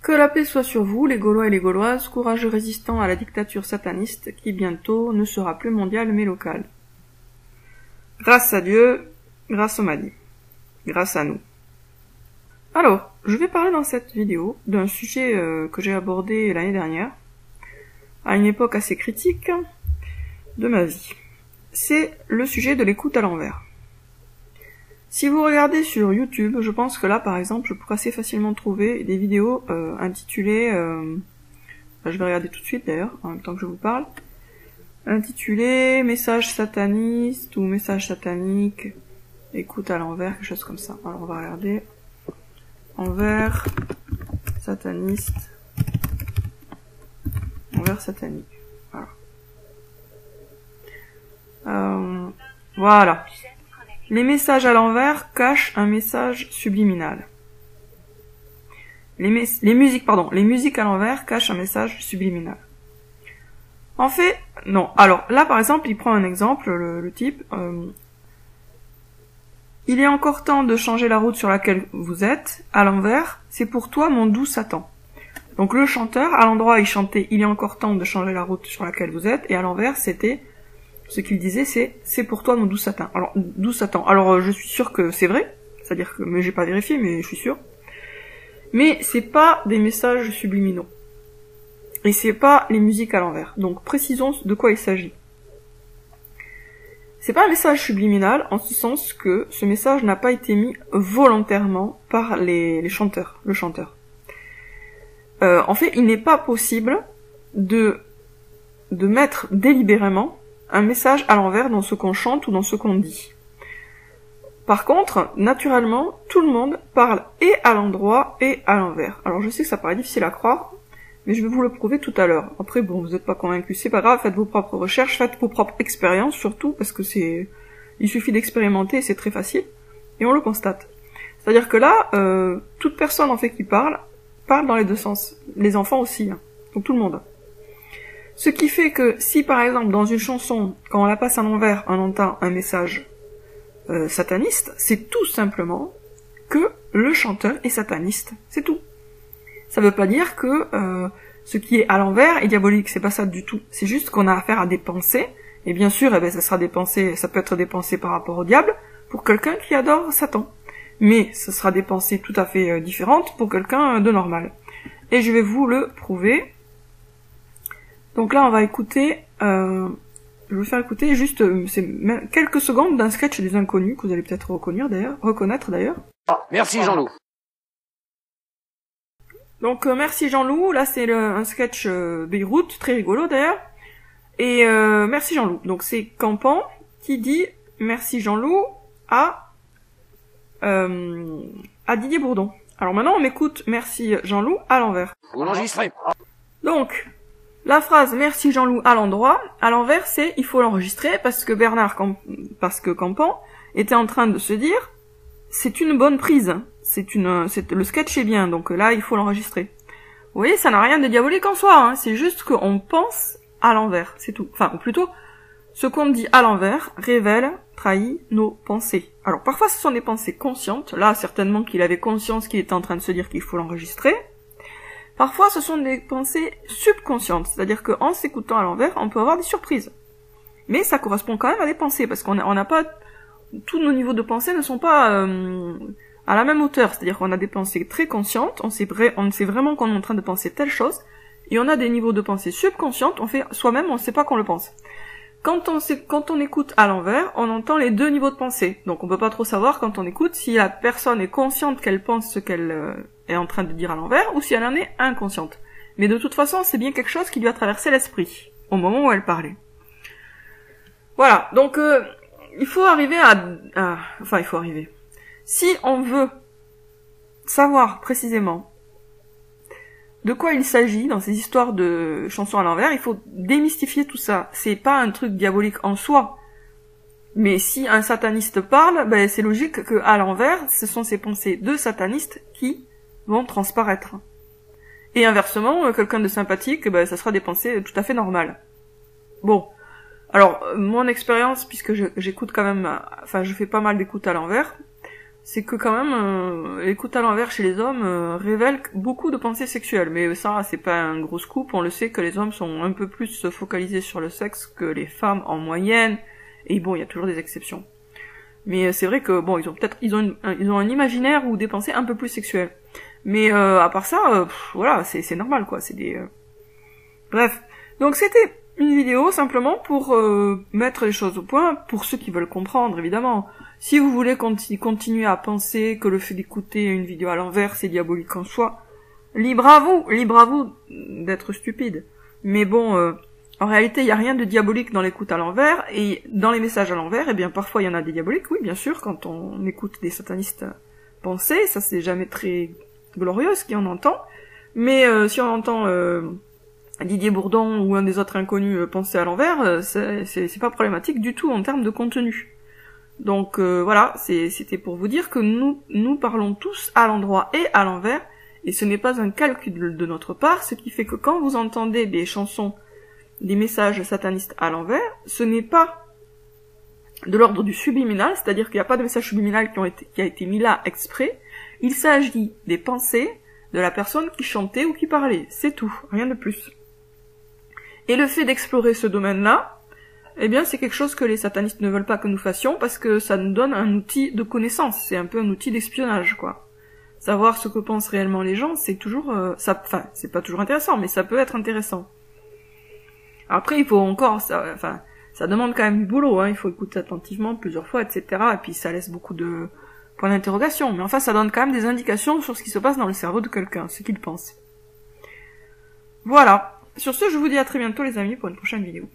Que la paix soit sur vous, les Gaulois et les Gauloises, courageux résistants à la dictature sataniste qui bientôt ne sera plus mondiale mais locale. Grâce à Dieu, grâce au Mahdi, grâce à nous. Alors, je vais parler dans cette vidéo d'un sujet que j'ai abordé l'année dernière, à une époque assez critique de ma vie. C'est le sujet de l'écoute à l'envers. Si vous regardez sur YouTube, je pense que là, par exemple, je pourrais assez facilement trouver des vidéos intitulées... je vais regarder tout de suite d'ailleurs, en même temps que je vous parle. Intitulées « Message sataniste » ou « Message satanique »,« Écoute à l'envers », quelque chose comme ça. Alors on va regarder. Envers, sataniste, envers satanique. Voilà. Voilà. Les messages à l'envers cachent un message subliminal. Les musiques à l'envers cachent un message subliminal. En fait, non. Alors, là, par exemple, il prend un exemple, le type. Il est encore temps de changer la route sur laquelle vous êtes. À l'envers, c'est pour toi, mon doux Satan. Donc, le chanteur, à l'endroit, il chantait, il est encore temps de changer la route sur laquelle vous êtes. Et à l'envers, c'était... Ce qu'il disait, c'est pour toi mon doux Satan. Alors, doux Satan. Alors, je suis sûr que c'est vrai. C'est-à-dire que, mais j'ai pas vérifié, mais je suis sûr. Mais c'est pas des messages subliminaux. Et c'est pas les musiques à l'envers. Donc, précisons de quoi il s'agit. C'est pas un message subliminal, en ce sens que ce message n'a pas été mis volontairement par les chanteurs, le chanteur. En fait, il n'est pas possible de mettre délibérément un message à l'envers dans ce qu'on chante ou dans ce qu'on dit. Par contre, naturellement, tout le monde parle et à l'endroit et à l'envers. Alors je sais que ça paraît difficile à croire, mais je vais vous le prouver tout à l'heure. Après, bon, vous n'êtes pas convaincus, c'est pas grave, faites vos propres recherches, faites vos propres expériences surtout, parce que il suffit d'expérimenter, c'est très facile, et on le constate. C'est-à-dire que là, toute personne en fait qui parle dans les deux sens. Les enfants aussi, hein. Donc tout le monde. Ce qui fait que si par exemple dans une chanson, quand on la passe à l'envers, on entend un message sataniste, c'est tout simplement que le chanteur est sataniste. C'est tout. Ça veut pas dire que ce qui est à l'envers est diabolique, c'est pas ça du tout. C'est juste qu'on a affaire à des pensées, et bien sûr, ça peut être des pensées par rapport au diable, pour quelqu'un qui adore Satan. Mais ce sera des pensées tout à fait différentes pour quelqu'un de normal. Et je vais vous le prouver. Donc là, on va écouter, je vais vous faire écouter juste quelques secondes d'un sketch des Inconnus, que vous allez peut-être reconnaître d'ailleurs. Merci Jean-Loup. Donc merci Jean-Loup, là c'est un sketch Beyrouth, très rigolo d'ailleurs. Et merci Jean-Loup. Donc c'est Campan qui dit merci Jean-Loup à Didier Bourdon. Alors maintenant on écoute merci Jean-Loup à l'envers. Vous l'enregistrez. Donc la phrase merci Jean-Loup à l'envers c'est il faut l'enregistrer parce que Campan était en train de se dire c'est une bonne prise, le sketch est bien, donc là il faut l'enregistrer. Vous voyez, ça n'a rien de diabolique en soi, hein, c'est juste qu'on pense à l'envers, c'est tout. Enfin, ou plutôt, ce qu'on dit à l'envers révèle, trahit nos pensées. Alors parfois ce sont des pensées conscientes, là certainement qu'il avait conscience qu'il était en train de se dire qu'il faut l'enregistrer. Parfois, ce sont des pensées subconscientes, c'est-à-dire qu'en s'écoutant à l'envers, on peut avoir des surprises. Mais ça correspond quand même à des pensées, parce qu'on n'a pas... Tous nos niveaux de pensée ne sont pas à la même hauteur, c'est-à-dire qu'on a des pensées très conscientes, on sait vraiment qu'on est en train de penser telle chose, et on a des niveaux de pensée subconscientes, on fait soi-même, on ne sait pas qu'on le pense. Quand on écoute à l'envers, on entend les deux niveaux de pensée. Donc on peut pas trop savoir quand on écoute si la personne est consciente qu'elle pense ce qu'elle est en train de dire à l'envers ou si elle en est inconsciente. Mais de toute façon, c'est bien quelque chose qui lui a traversé l'esprit au moment où elle parlait. Voilà, donc il faut arriver Si on veut savoir précisément de quoi il s'agit dans ces histoires de chansons à l'envers, il faut démystifier tout ça. C'est pas un truc diabolique en soi. Mais si un sataniste parle, c'est logique que à l'envers, ce sont ces pensées de satanistes qui vont transparaître. Et inversement, quelqu'un de sympathique, ça sera des pensées tout à fait normales. Bon. Alors, mon expérience, puisque j'écoute quand même, je fais pas mal d'écoute à l'envers, c'est que quand même, l'écoute à l'envers chez les hommes révèle beaucoup de pensées sexuelles. Mais ça, c'est pas un gros scoop, on le sait que les hommes sont un peu plus focalisés sur le sexe que les femmes en moyenne, et bon, il y a toujours des exceptions. Mais c'est vrai que, bon, ils ont un imaginaire ou des pensées un peu plus sexuelles. Mais à part ça, voilà, c'est normal, quoi, c'est des... Bref, donc c'était une vidéo simplement pour mettre les choses au point, pour ceux qui veulent comprendre, évidemment. Si vous voulez continuer à penser que le fait d'écouter une vidéo à l'envers, c'est diabolique en soi, libre à vous d'être stupide. Mais bon, en réalité, il n'y a rien de diabolique dans l'écoute à l'envers, et dans les messages à l'envers, eh bien, parfois il y en a des diaboliques, oui, bien sûr, quand on écoute des satanistes penser, ça c'est jamais très glorieux ce qu'on entend, mais si on entend Didier Bourdon ou un des autres inconnus penser à l'envers, c'est pas problématique du tout en termes de contenu. Donc voilà, c'était pour vous dire que nous parlons tous à l'endroit et à l'envers, et ce n'est pas un calcul de notre part, ce qui fait que quand vous entendez des chansons, des messages satanistes à l'envers, ce n'est pas de l'ordre du subliminal, c'est-à-dire qu'il n'y a pas de message subliminal qui a été mis là exprès, il s'agit des pensées de la personne qui chantait ou qui parlait, c'est tout, rien de plus. Et le fait d'explorer ce domaine-là, eh bien, c'est quelque chose que les satanistes ne veulent pas que nous fassions parce que ça nous donne un outil de connaissance. C'est un peu un outil d'espionnage, quoi. Savoir ce que pensent réellement les gens, c'est toujours, c'est pas toujours intéressant, mais ça peut être intéressant. Après, il faut encore, ça demande quand même du boulot, hein. Il faut écouter attentivement plusieurs fois, etc. Et puis ça laisse beaucoup de points d'interrogation. Mais enfin, ça donne quand même des indications sur ce qui se passe dans le cerveau de quelqu'un, ce qu'il pense. Voilà. Sur ce, je vous dis à très bientôt, les amis, pour une prochaine vidéo.